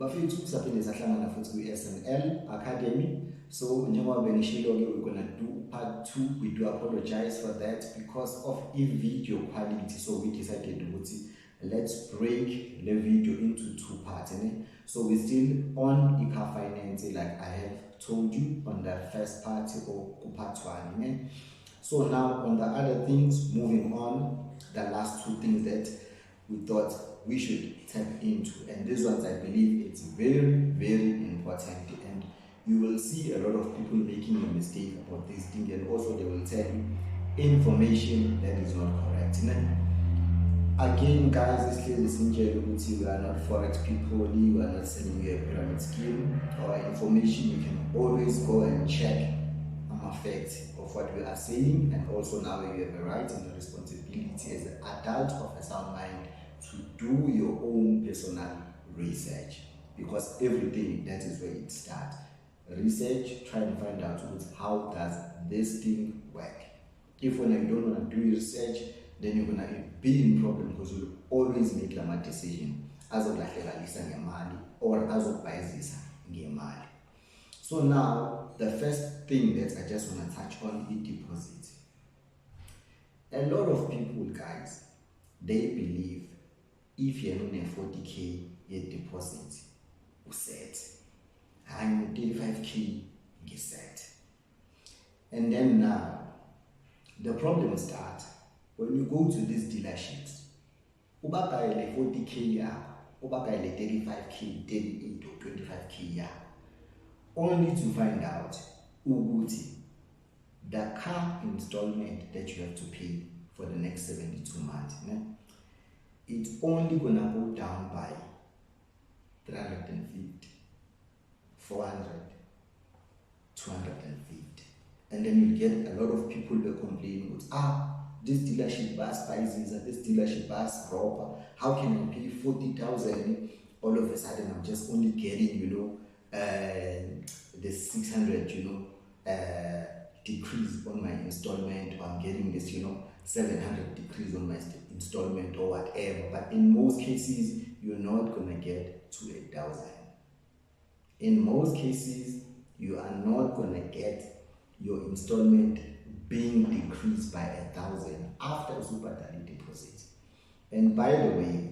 bafethu kusaphinde sahlangana futhi kwi-SNL Academy. So njengoba bengishilo-ke, we're gonna do part 2. We do apologize for that because of video quality. So we decided to let's break the video into 2 parts. So we're still on car finance, like I have told you on the first part or part 1. So now on the other things, moving on, the last 2 things that we thought we should tap into, and these ones I believe it's very, very important, and you will see a lot of people making a mistake about this thing, and also they will tell you information that is not correct. Again, guys, it's clearly since we are not forex people, we are not selling you a pyramid scheme or information. You can always go and check effect of what we are saying, and also now you have a right and a responsibility as an adult of a sound mind to do your own personal research, because everything, that is where it starts. Research, try and find out how does this thing work. If when you don't want to do research, then you're gonna be in problem, because you'll always make a decision as of or as of ngemali. So now the first thing that I just want to touch on is deposit. A lot of people, guys, they believe if you're on a 40k deposit, you set. I'm 35k, you set. And then now the problem starts when you go to these dealerships. Ubakaile 40k ya, ubakaile 35k, 38 or 25k ya, only to find out the car installment that you have to pay for the next 72 months. It's only gonna go down by 350, 400, 250. And then you get a lot of people that complain, this dealership bus prices, this dealership bus proper. How can I pay 40,000? All of a sudden I'm just only getting, the 600, decrease on my installment, or I'm getting this, 700 decrease on my installment or whatever. But in most cases, you're not gonna get to 1,000. In most cases, you are not gonna get your installment being decreased by 1,000 after super daily deposit. And by the way,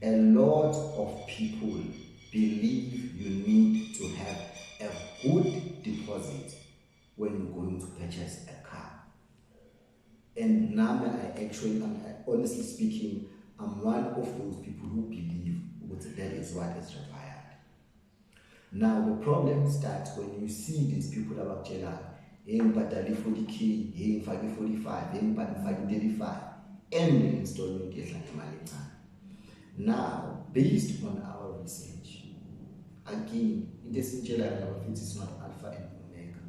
a lot of people believe you need to have a good deposit when you're going to purchase a car. And now honestly speaking, I'm one of those people who believe that is what is required. Now the problem starts when you see these people about paying 40k, paying 45, paying 35, and the installment is like money. Now, based on our research, again, it's not alpha and omega.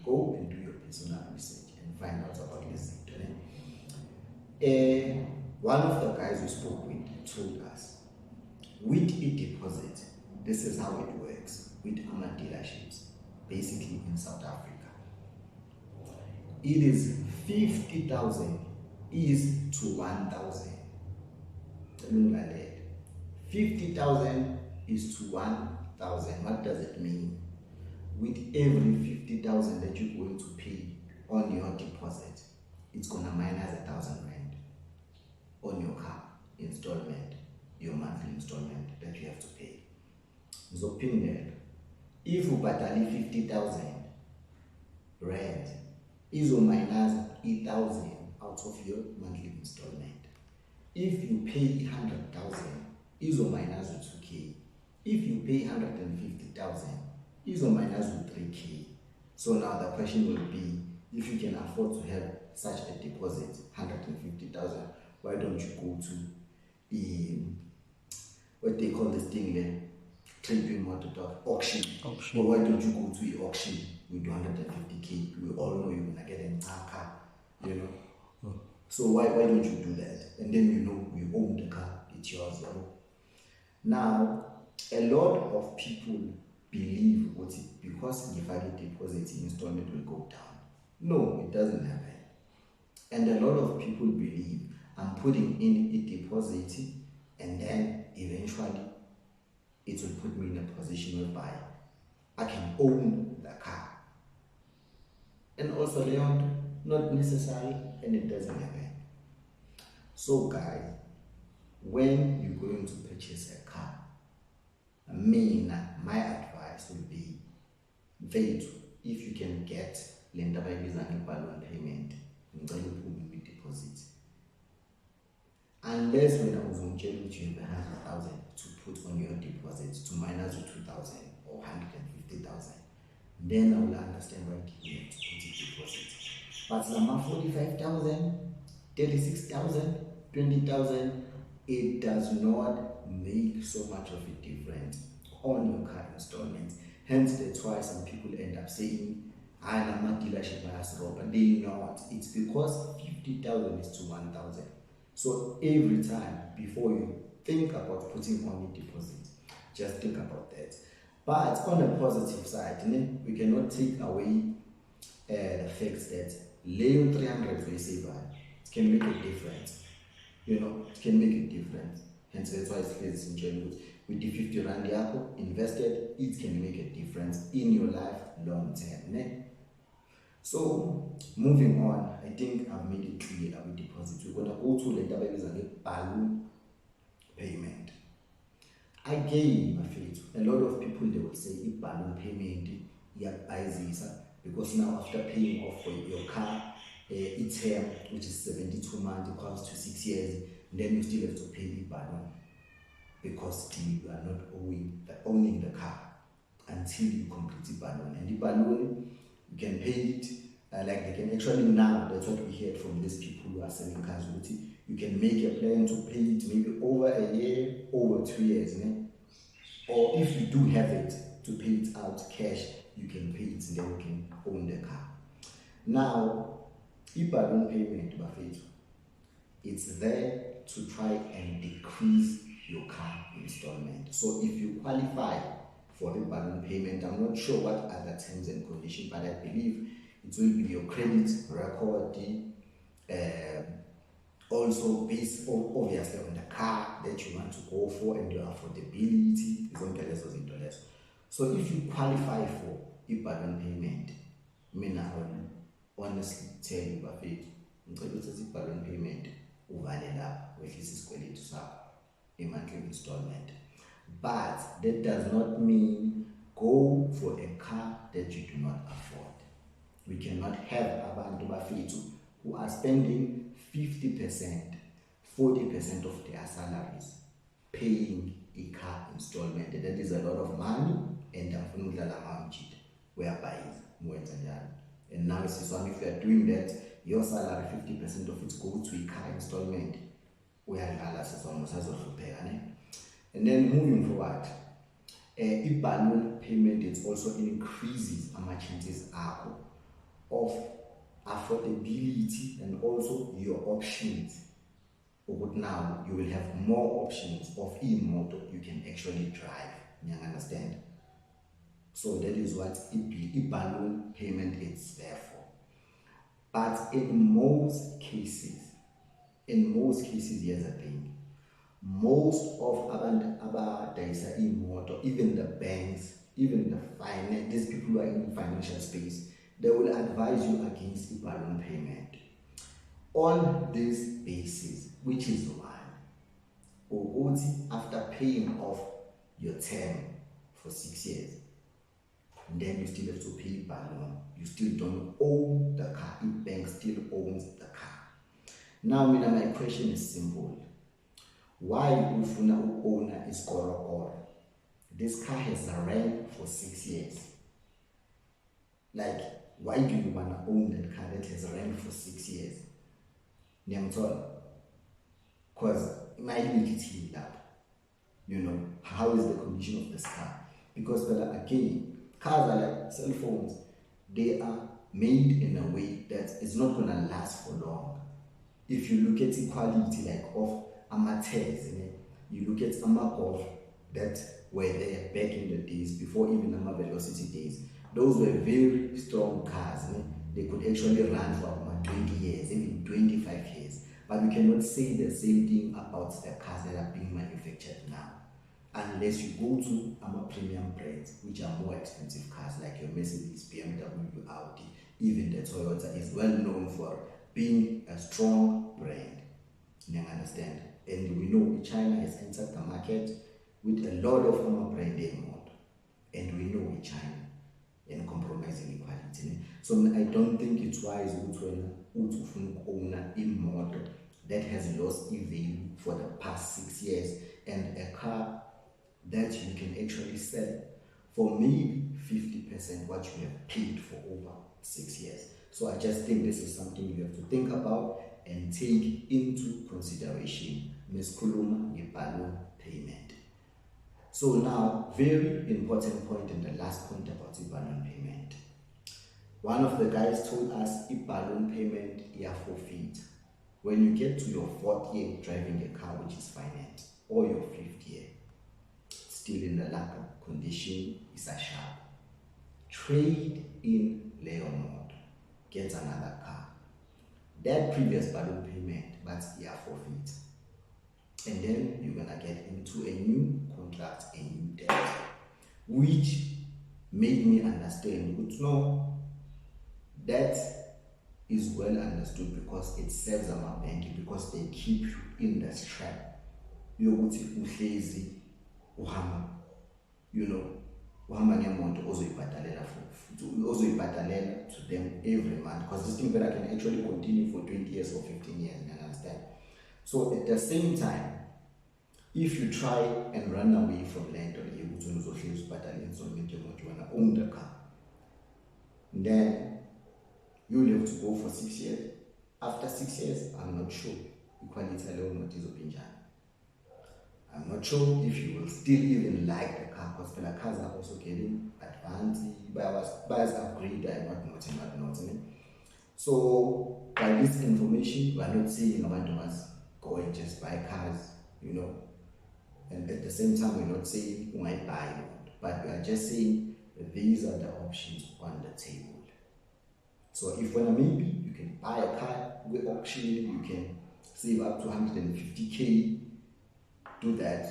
Go and do your personal research and find out about this. One of the guys we spoke with told us, with a deposit, this is how it works with our dealerships, basically in South Africa. It is 50,000 is to 1,000. 50,000 is to 1,000. What does it mean? With every 50,000 that you're going to pay on your deposit, it's gonna minus 1,000 rand on your car installment, your monthly installment that you have to pay. So pin if you pay 50,000 rand, is minus 8,000 out of your monthly installment. If you pay 100,000, is minus 2k. If you pay 150,000, is minus 3k. So now the question will be, if you can afford to have such a deposit, 150,000, why don't you go to what they call this thing there, auction. Or why don't you go to the auction with 250k? We all know you're gonna get a car, So why don't you do that? And then you own the car, it's yours. Now, a lot of people believe because if I deposit, installment will go down. No, it doesn't happen. And a lot of people believe I'm putting in a deposit and then eventually it will put me in a position whereby I can own the car. And also Leon, not necessary, and it doesn't happen. So guys, when you're going to purchase a car, my advice would be, if you can get lender by using balloon payment, with deposit. Unless when I was on jail, you have 100,000 to put on your deposit to minus your 2,000 or 150,000, then I will understand why you have to put it deposit. But number 45,000, 36,000, 20,000, it does not make so much of a difference on your car installments. Hence, that's why some people end up saying, I'm a dealership bias rob, but they not. It's because 50,000 is to 1,000. So every time before you think about putting on a deposit, just think about that. But on the positive side, we cannot take away the fact that laying 300 for a saver, it can make a difference. It can make a difference. Hence, that's why it's placed in general. With the 50 Rand Yako invested, it can make a difference in your life long term. So, moving on, I think I've made it clear with deposit. We're going to go to later babies and get balloon payment. Again, a lot of people, they will say if balloon payment, because now after paying off for your car, its term, which is 72 months, equals to 6 years, then you still have to pay the balloon because you are not owning the car until you complete the balloon. And the balloon, you can pay it, like they can actually now, that's what we heard from these people who are selling cars. You can make a plan to pay it maybe over a year, over 2 years. Or if you do have it, to pay it out cash, you can pay it and then you can own the car. Now, if balloon payment, it's there to try and decrease your car installment. So if you qualify for the balloon payment, I'm not sure what other terms and conditions, but I believe it will be your credit record, also based obviously on the car that you want to go for and your affordability. So if you qualify for a balloon payment, I will honestly tell you, Buffett, balloon payment a monthly installment. But that does not mean go for a car that you do not afford. We cannot have abantu bafethu who are spending 50%, 40% of their salaries paying a car installment. That is a lot of money, and whereby and now if you are doing that, your salary 50% of it goes to a car installment. And then moving forward, a balloon payment, it also increases our chances of affordability and also your options. But now you will have more options of e-motor you can actually drive. You understand? So that is what balloon payment is there for. But in most cases, here's the thing. Most of our e-motor, even the banks, even the finance, these people who are in the financial space, they will advise you against a balloon payment on this basis, which is one, or after paying off your term for 6 years, and then you still have to pay balloon. You still don't own the car. The bank still owns the car. Now, my question is simple. Why ufuna owner is korokoro? This car has ran for 6 years. Like, why do you want to own that car that has ran for 6 years? Because my ability up. How is the condition of this car? Because again, cars are like cell phones. They are made in a way that it's not going to last for long. If you look at the quality of amateurs, you look at Golf that were there back in the days, before even Velocity days, those were very strong cars. They could actually run for about 20 years, even 25 years. But we cannot say the same thing about the cars that are being manufactured now. unless you go to premium brands, which are more expensive cars, like your Mercedes, BMW, Audi. Even the Toyota is well known for being a strong brand. You understand? And we know China has entered the market with a lot of brand mode, and we know China and compromising equality. So I don't think it's wise to own a model that has lost value for the past 6 years, and a car that you can actually sell for maybe 50% what you have paid for over 6 years. So I just think this is something you have to think about and take into consideration. Ms. Kuluma, the balloon payment. So now, very important point, and the last point about the balloon payment. One of the guys told us a balloon payment forfeit when you get to your 4th year driving a car which is financed, or your 5th year, still in the lacker condition, is a sharp. Trade in Leonard, get another car. That previous balloon payment, but forfeit. And then you're gonna get into a new contract, a new debt, which made me understand, no, that is well understood because it serves our bank, because they keep you in the trap. Uhamba ngemoto ozoyibhadalela to them every month, because this thing that I can actually continue for 20 years or 15 years, you understand? So at the same time, if you try and run away from land or you own the car, then you'll have to go for 6 years. After 6 years, I'm not sure I'm not sure if you will still even like the car, because the cars are also getting advanced, buyers upgrade and whatnot. So by this information, we are not saying about us go and just buy cars, and at the same time we're not saying why buy one, but we are just saying that these are the options on the table. So if maybe you can buy a car with auction, you can save up to 150k, do that,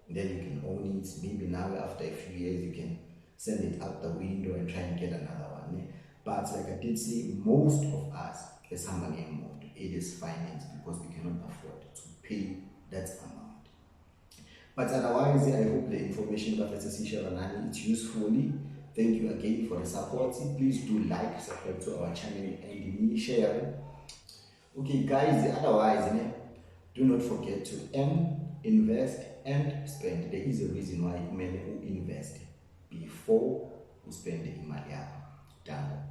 and then you can own it. Maybe now after a few years you can send it out the window and try and get another one. But like I did say, most of us as it is financed because we cannot afford to pay that amount. But otherwise, I hope the information that it's useful. Thank you again for the support. Please do like, subscribe to our channel, and share. Okay guys, otherwise, do not forget to invest and spend. There is a reason why you may invest before you spend the money. Done.